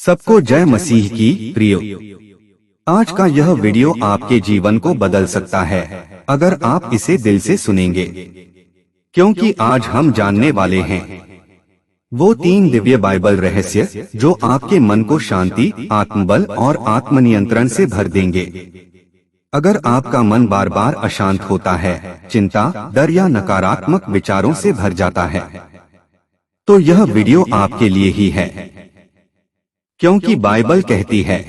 सबको जय मसीह की प्रियो। आज का यह वीडियो आपके जीवन को बदल सकता है अगर आप इसे दिल से सुनेंगे, क्योंकि आज हम जानने वाले हैं वो 3 दिव्य बाइबल रहस्य जो आपके मन को शांति, आत्मबल और आत्मनियंत्रण से भर देंगे। अगर आपका मन बार बार अशांत होता है, चिंता, डर या नकारात्मक विचारों से भर जाता है, तो यह वीडियो आपके लिए ही है, क्योंकि बाइबल कहती है,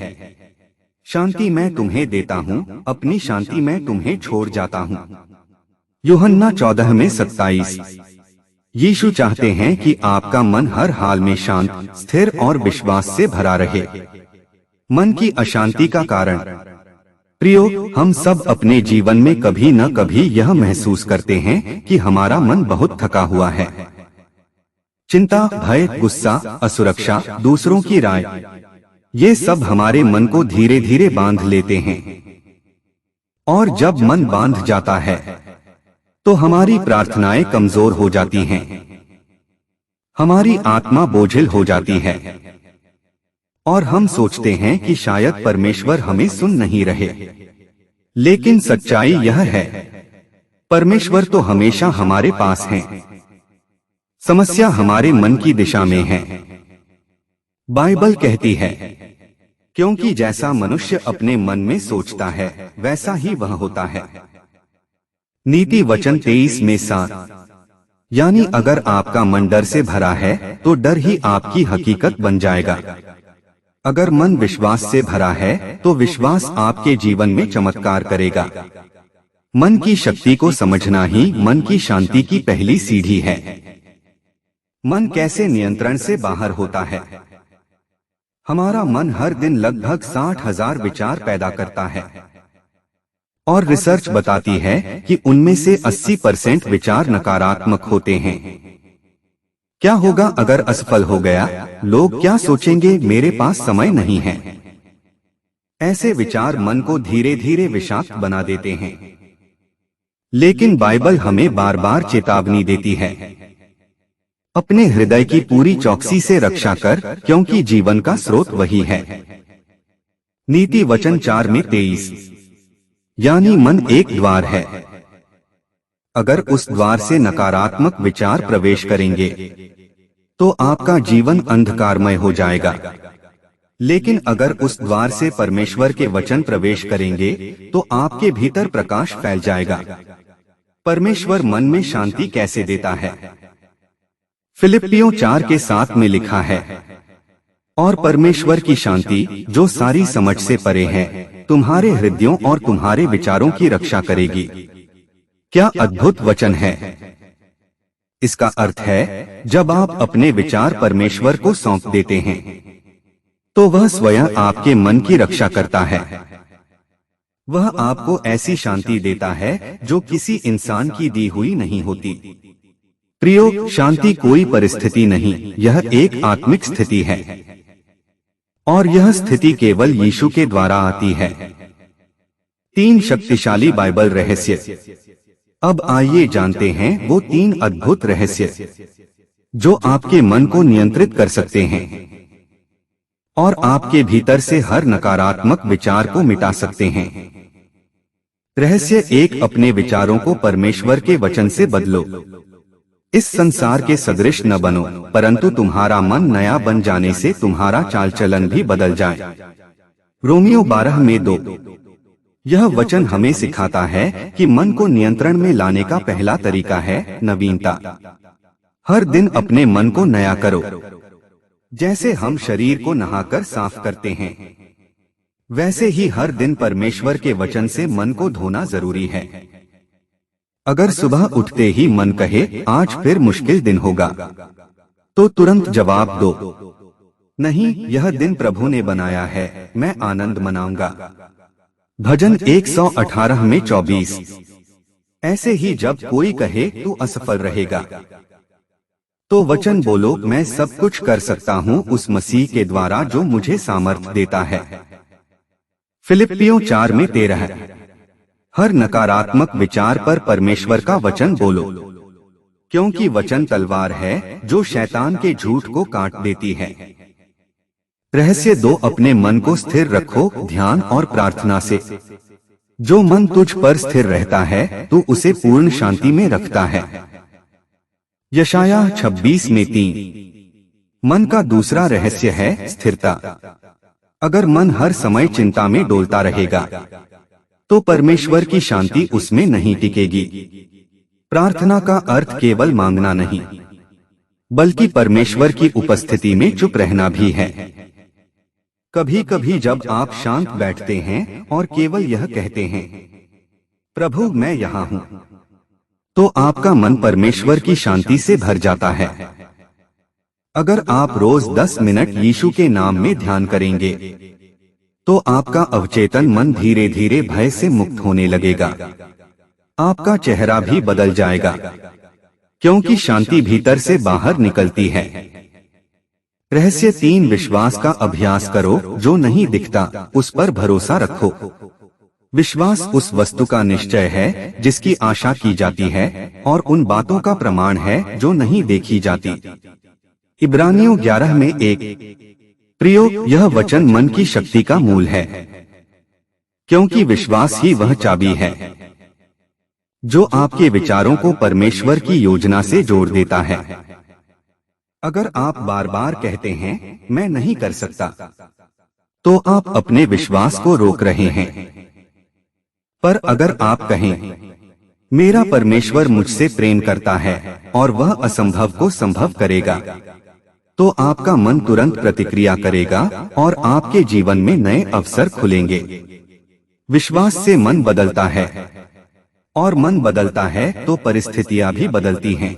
शांति मैं तुम्हें देता हूँ, अपनी शांति मैं तुम्हें छोड़ जाता हूँ। यूहन्ना 14:27। यीशु चाहते हैं कि आपका मन हर हाल में शांत, स्थिर और विश्वास से भरा रहे। मन की अशांति का कारण। प्रियो, हम सब अपने जीवन में कभी न कभी यह महसूस करते हैं कि हमारा मन बहुत थका हुआ है। चिंता, भय, गुस्सा, असुरक्षा, दूसरों की राय, ये सब हमारे मन को धीरे धीरे बांध लेते हैं। और जब मन बांध जाता है तो हमारी प्रार्थनाएं कमजोर हो जाती हैं, हमारी आत्मा बोझिल हो जाती है और हम सोचते हैं कि शायद परमेश्वर हमें सुन नहीं रहे। लेकिन सच्चाई यह है, परमेश्वर तो हमेशा हमारे पास हैं। समस्या हमारे मन की दिशा में है। बाइबल कहती है, क्योंकि जैसा मनुष्य अपने मन में सोचता है वैसा ही वह होता है। नीति वचन 23:7। यानी अगर आपका मन डर से भरा है तो डर ही आपकी हकीकत बन जाएगा। अगर मन विश्वास से भरा है तो विश्वास आपके जीवन में चमत्कार करेगा। मन की शक्ति को समझना ही मन की शांति की पहली सीढ़ी है। मन कैसे नियंत्रण से बाहर होता है? हमारा मन हर दिन लगभग 60,000 विचार पैदा करता है और रिसर्च बताती है कि उनमें से 80% विचार नकारात्मक होते हैं। क्या होगा अगर असफल हो गया? लोग क्या सोचेंगे? मेरे पास समय नहीं है। ऐसे विचार मन को धीरे धीरे विषाक्त बना देते हैं। लेकिन बाइबल हमें बार बार चेतावनी देती है, अपने हृदय की पूरी चौकसी से रक्षा कर, क्योंकि जीवन का स्रोत वही है। नीति वचन 4:23। यानी मन एक द्वार है। अगर उस द्वार से नकारात्मक विचार प्रवेश करेंगे तो आपका जीवन अंधकारमय हो जाएगा। लेकिन अगर उस द्वार से परमेश्वर के वचन प्रवेश करेंगे तो आपके भीतर प्रकाश फैल जाएगा। परमेश्वर मन में शांति कैसे देता है? फिलिप्पियों 4:7 में लिखा है, और परमेश्वर की शांति जो सारी समझ से परे है तुम्हारे हृदयों और तुम्हारे विचारों की रक्षा करेगी। क्या अद्भुत वचन है! इसका अर्थ है, जब आप अपने विचार परमेश्वर को सौंप देते हैं तो वह स्वयं आपके मन की रक्षा करता है। वह आपको ऐसी शांति देता है जो किसी इंसान की दी हुई नहीं होती। प्रियो, शांति कोई परिस्थिति नहीं, यह एक आत्मिक स्थिति है और यह स्थिति केवल यीशु के द्वारा आती है। 3 शक्तिशाली बाइबल रहस्य। अब आइए जानते हैं वो 3 अद्भुत रहस्य जो आपके मन को नियंत्रित कर सकते हैं और आपके भीतर से हर नकारात्मक विचार को मिटा सकते हैं। रहस्य 1, अपने विचारों को परमेश्वर के वचन से बदलो। इस संसार के सदृश न बनो, परंतु तुम्हारा मन नया बन जाने से तुम्हारा चाल चलन भी बदल जाए। रोमियो 12:2। यह वचन हमें सिखाता है कि मन को नियंत्रण में लाने का पहला तरीका है नवीनता। हर दिन अपने मन को नया करो। जैसे हम शरीर को नहाकर साफ करते हैं, वैसे ही हर दिन परमेश्वर के वचन से मन को धोना जरूरी है। अगर सुबह उठते ही मन कहे आज फिर मुश्किल दिन होगा, तो तुरंत जवाब दो, नहीं, यह दिन प्रभु ने बनाया है, मैं आनंद मनाऊंगा। भजन 118:24। ऐसे ही जब कोई कहे तू असफल रहेगा, तो वचन बोलो, मैं सब कुछ कर सकता हूँ उस मसीह के द्वारा जो मुझे सामर्थ देता है। फिलिप्पियों 4:13। हर नकारात्मक विचार पर परमेश्वर का वचन बोलो, क्योंकि वचन तलवार है जो शैतान के झूठ को काट देती है। रहस्य 2, अपने मन को स्थिर रखो ध्यान और प्रार्थना से। जो मन तुझ पर स्थिर रहता है तो उसे पूर्ण शांति में रखता है। यशायाह 26 में 3। मन का दूसरा रहस्य है स्थिरता। अगर मन हर समय चिंता में डोलता रहेगा तो परमेश्वर की शांति उसमें नहीं टिकेगी। प्रार्थना का अर्थ केवल मांगना नहीं, बल्कि परमेश्वर की उपस्थिति में चुप रहना भी है। कभी कभी जब आप शांत बैठते हैं और केवल यह कहते हैं, प्रभु मैं यहाँ हूँ, तो आपका मन परमेश्वर की शांति से भर जाता है। अगर आप रोज 10 मिनट यीशु के नाम में ध्यान करेंगे तो आपका अवचेतन मन धीरे धीरे भय से मुक्त होने लगेगा। आपका चेहरा भी बदल जाएगा, क्योंकि शांति भीतर से बाहर निकलती है। रहस्य 3, विश्वास का अभ्यास करो। जो नहीं दिखता उस पर भरोसा रखो। विश्वास उस वस्तु का निश्चय है जिसकी आशा की जाती है और उन बातों का प्रमाण है जो नहीं देखी जाती। इब्रानियों 11 में 1। प्रियो, यह वचन मन की शक्ति का मूल है, क्योंकि विश्वास ही वह चाबी है जो आपके विचारों को परमेश्वर की योजना से जोड़ देता है। अगर आप बार बार कहते हैं मैं नहीं कर सकता, तो आप अपने विश्वास को रोक रहे हैं। पर अगर आप कहें मेरा परमेश्वर मुझसे प्रेम करता है और वह असंभव को संभव करेगा, तो आपका मन तुरंत प्रतिक्रिया करेगा और आपके जीवन में नए अवसर खुलेंगे। विश्वास से मन बदलता है और मन बदलता है तो परिस्थितियां भी बदलती हैं।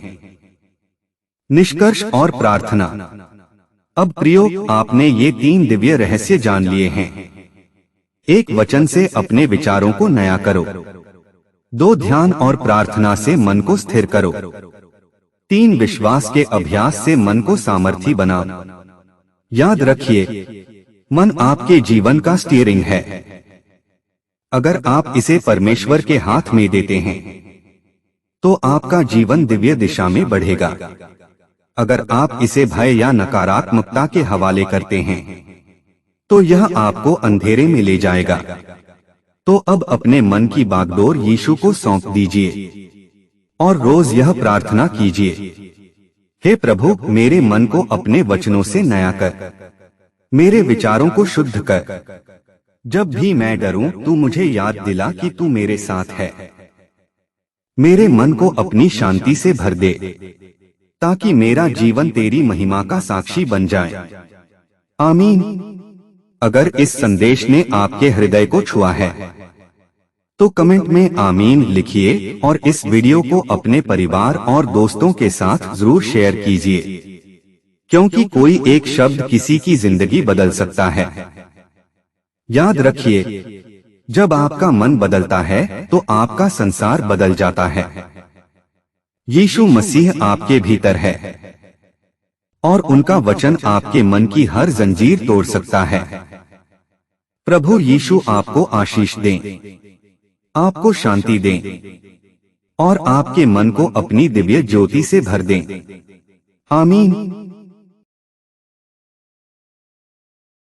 निष्कर्ष और प्रार्थना। अब प्रियो, आपने ये 3 दिव्य रहस्य जान लिए हैं। 1, वचन से अपने विचारों को नया करो। 2, ध्यान और प्रार्थना से मन को स्थिर करो। 3, विश्वास के अभ्यास से मन को सामर्थी बनाओ। याद रखिए, मन आपके जीवन का स्टीयरिंग है। अगर आप इसे परमेश्वर के हाथ में देते हैं तो आपका जीवन दिव्य दिशा में बढ़ेगा। अगर आप इसे भय या नकारात्मकता के हवाले करते हैं तो यह आपको अंधेरे में ले जाएगा। तो अब अपने मन की बागडोर यीशु को सौंप दीजिए और रोज यह प्रार्थना कीजिए, हे प्रभु, मेरे मन को अपने वचनों से नया कर, मेरे विचारों को शुद्ध कर। जब भी मैं डरूं तू मुझे याद दिला कि तू मेरे साथ है। मेरे मन को अपनी शांति से भर दे ताकि मेरा जीवन तेरी महिमा का साक्षी बन जाए। आमीन। अगर इस संदेश ने आपके हृदय को छुआ है तो कमेंट में आमीन लिखिए और इस वीडियो को अपने परिवार और दोस्तों के साथ जरूर शेयर कीजिए, क्योंकि कोई एक शब्द किसी की जिंदगी बदल सकता है। याद रखिए, जब आपका मन बदलता है तो आपका संसार बदल जाता है। यीशु मसीह आपके भीतर है और उनका वचन आपके मन की हर जंजीर तोड़ सकता है। प्रभु यीशु आपको आशीष दें, आपको शांति दें और आपके मन को अपनी दिव्य ज्योति से भर दें। आमीन।